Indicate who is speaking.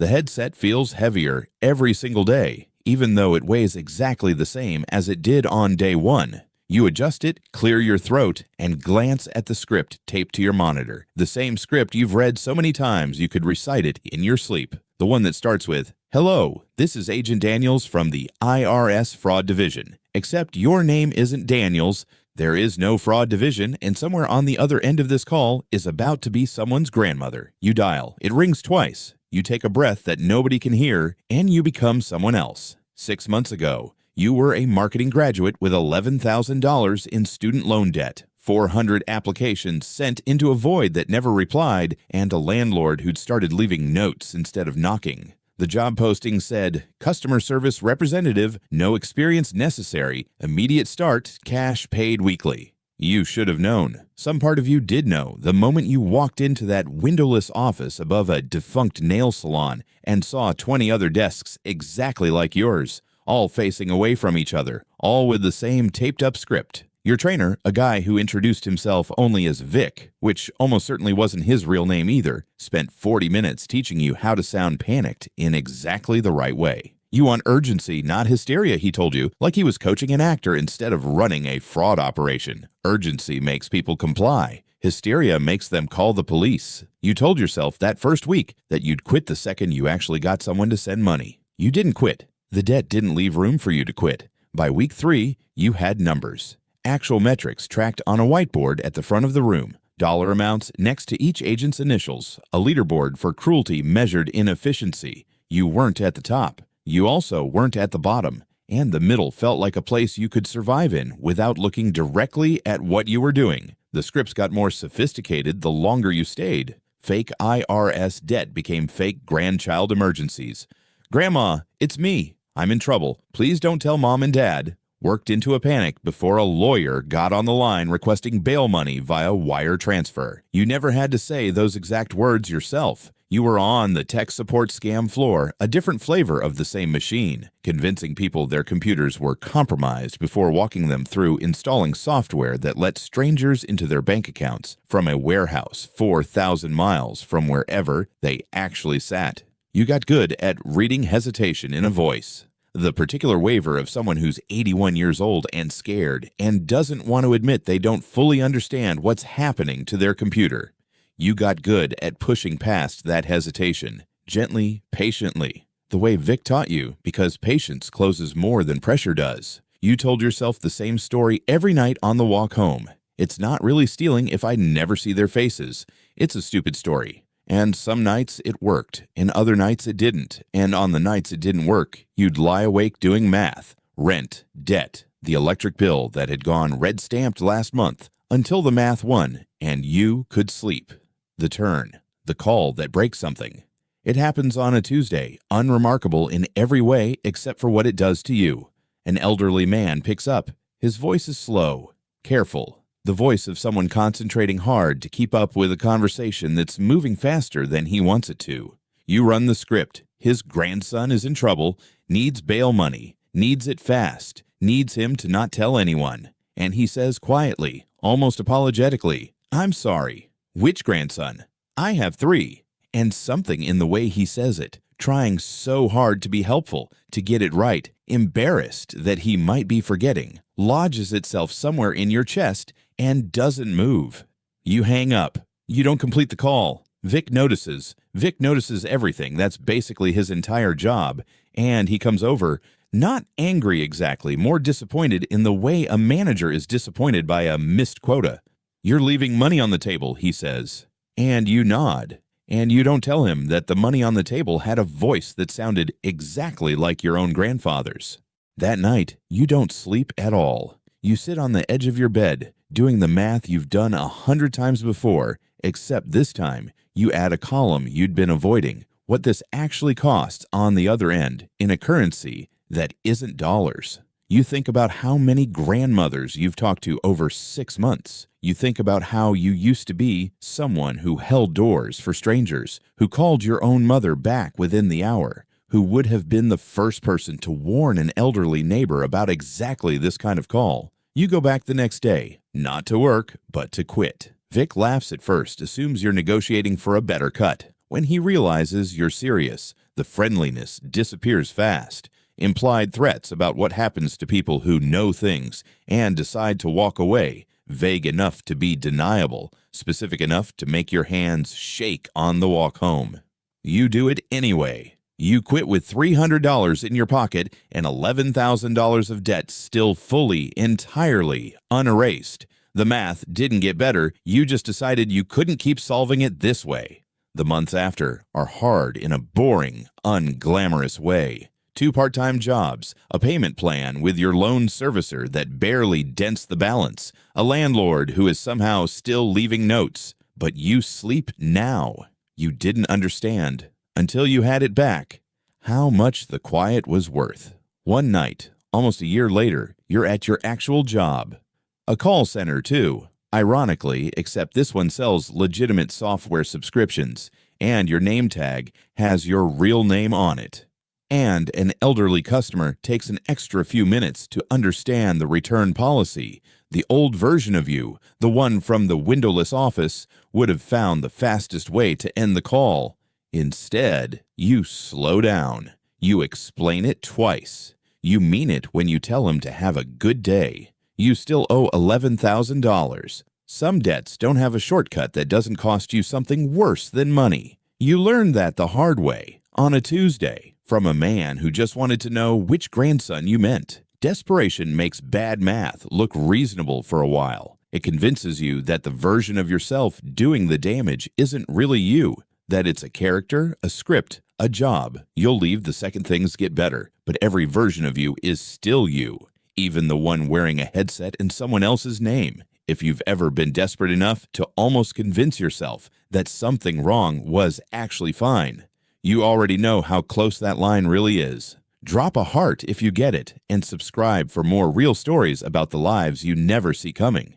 Speaker 1: The headset feels heavier every single day, even though it weighs exactly the same as it did on day one. You adjust it, clear your throat, and glance at the script taped to your monitor. The same script you've read so many times you could recite it in your sleep. The one that starts with, "Hello, this is Agent Daniels from the IRS Fraud Division." Except your name isn't Daniels. There is no fraud division, and somewhere on the other end of this call is about to be someone's grandmother. You dial. It rings twice. You take a breath that nobody can hear, and you become someone else. 6 months ago, you were a marketing graduate with $11,000 in student loan debt, 400 applications sent into a void that never replied, and a landlord who'd started leaving notes instead of knocking. The job posting said, "Customer service representative, no experience necessary, immediate start, cash paid weekly." You should have known. Some part of you did know the moment you walked into that windowless office above a defunct nail salon and saw 20 other desks exactly like yours, all facing away from each other, all with the same taped-up script. Your trainer, a guy who introduced himself only as Vic, which almost certainly wasn't his real name either, spent 40 minutes teaching you how to sound panicked in exactly the right way. You want urgency, not hysteria, he told you, like he was coaching an actor instead of running a fraud operation. Urgency makes people comply. Hysteria makes them call the police. You told yourself that first week that you'd quit the second you actually got someone to send money. You didn't quit. The debt didn't leave room for you to quit. By week 3, you had numbers. Actual metrics tracked on a whiteboard at the front of the room. Dollar amounts next to each agent's initials. A leaderboard for cruelty measured in efficiency. You weren't at the top. You also weren't at the bottom. And the middle felt like a place you could survive in without looking directly at what you were doing. The scripts got more sophisticated the longer you stayed. Fake IRS debt became fake grandchild emergencies. "Grandma, it's me. I'm in trouble. Please don't tell Mom and Dad." Worked into a panic before a lawyer got on the line requesting bail money via wire transfer. You never had to say those exact words yourself. You were on the tech support scam floor, a different flavor of the same machine, convincing people their computers were compromised before walking them through installing software that let strangers into their bank accounts from a warehouse 4,000 miles from wherever they actually sat. You got good at reading hesitation in a voice. The particular waiver of someone who's 81 years old and scared and doesn't want to admit they don't fully understand what's happening to their computer. You got good at pushing past that hesitation, gently, patiently, the way Vic taught you, because patience closes more than pressure does. You told yourself the same story every night on the walk home. "It's not really stealing if I never see their faces. It's a stupid story." And some nights it worked, and other nights it didn't. And on the nights it didn't work, you'd lie awake doing math, rent, debt, the electric bill that had gone red-stamped last month, until the math won, and you could sleep. The turn, the call that breaks something. It happens on a Tuesday, unremarkable in every way except for what it does to you. An elderly man picks up. His voice is slow, careful. The voice of someone concentrating hard to keep up with a conversation that's moving faster than he wants it to. You run the script. His grandson is in trouble, needs bail money, needs it fast, needs him to not tell anyone. And he says quietly, almost apologetically, "I'm sorry." "Which grandson?" "I have 3. And something in the way he says it, trying so hard to be helpful, to get it right, embarrassed that he might be forgetting, lodges itself somewhere in your chest and doesn't move. You hang up. You don't complete the call. Vic notices. Vic notices everything. That's basically his entire job. And he comes over, not angry exactly, more disappointed in the way a manager is disappointed by a missed quota. "You're leaving money on the table," he says. And you nod. And you don't tell him that the money on the table had a voice that sounded exactly like your own grandfather's. That night, you don't sleep at all. You sit on the edge of your bed, doing the math you've done 100 times before, except this time, you add a column you'd been avoiding, what this actually costs on the other end, in a currency that isn't dollars. You think about how many grandmothers you've talked to over 6 months. You think about how you used to be someone who held doors for strangers, who called your own mother back within the hour, who would have been the first person to warn an elderly neighbor about exactly this kind of call. You go back the next day, not to work, but to quit. Vic laughs at first, assumes you're negotiating for a better cut. When he realizes you're serious, The friendliness disappears fast. Implied threats about what happens to people who know things and decide to walk away, vague enough to be deniable, specific enough to make your hands shake on the walk home. You do it anyway. You quit with $300 in your pocket and $11,000 of debt still fully, entirely unerased. The math didn't get better, you just decided you couldn't keep solving it this way. The months after are hard in a boring, unglamorous way. 2 part-time jobs, a payment plan with your loan servicer that barely dents the balance, a landlord who is somehow still leaving notes. But you sleep now. You didn't understand, until you had it back, how much the quiet was worth. One night, almost a year later, you're at your actual job. A call center, too. Ironically, except this one sells legitimate software subscriptions, and your name tag has your real name on it. And an elderly customer takes an extra few minutes to understand the return policy. The old version of you, the one from the windowless office, would have found the fastest way to end the call. Instead, you slow down. You explain it twice. You mean it when you tell him to have a good day. You still owe $11,000. Some debts don't have a shortcut that doesn't cost you something worse than money. You learned that the hard way, on a Tuesday, from a man who just wanted to know which grandson you meant. Desperation makes bad math look reasonable for a while. It convinces you that the version of yourself doing the damage isn't really you, that it's a character, a script, a job. You'll leave the second things get better, but every version of you is still you, even the one wearing a headset in someone else's name. If you've ever been desperate enough to almost convince yourself that something wrong was actually fine, you already know how close that line really is. Drop a heart if you get it, and subscribe for more real stories about the lives you never see coming.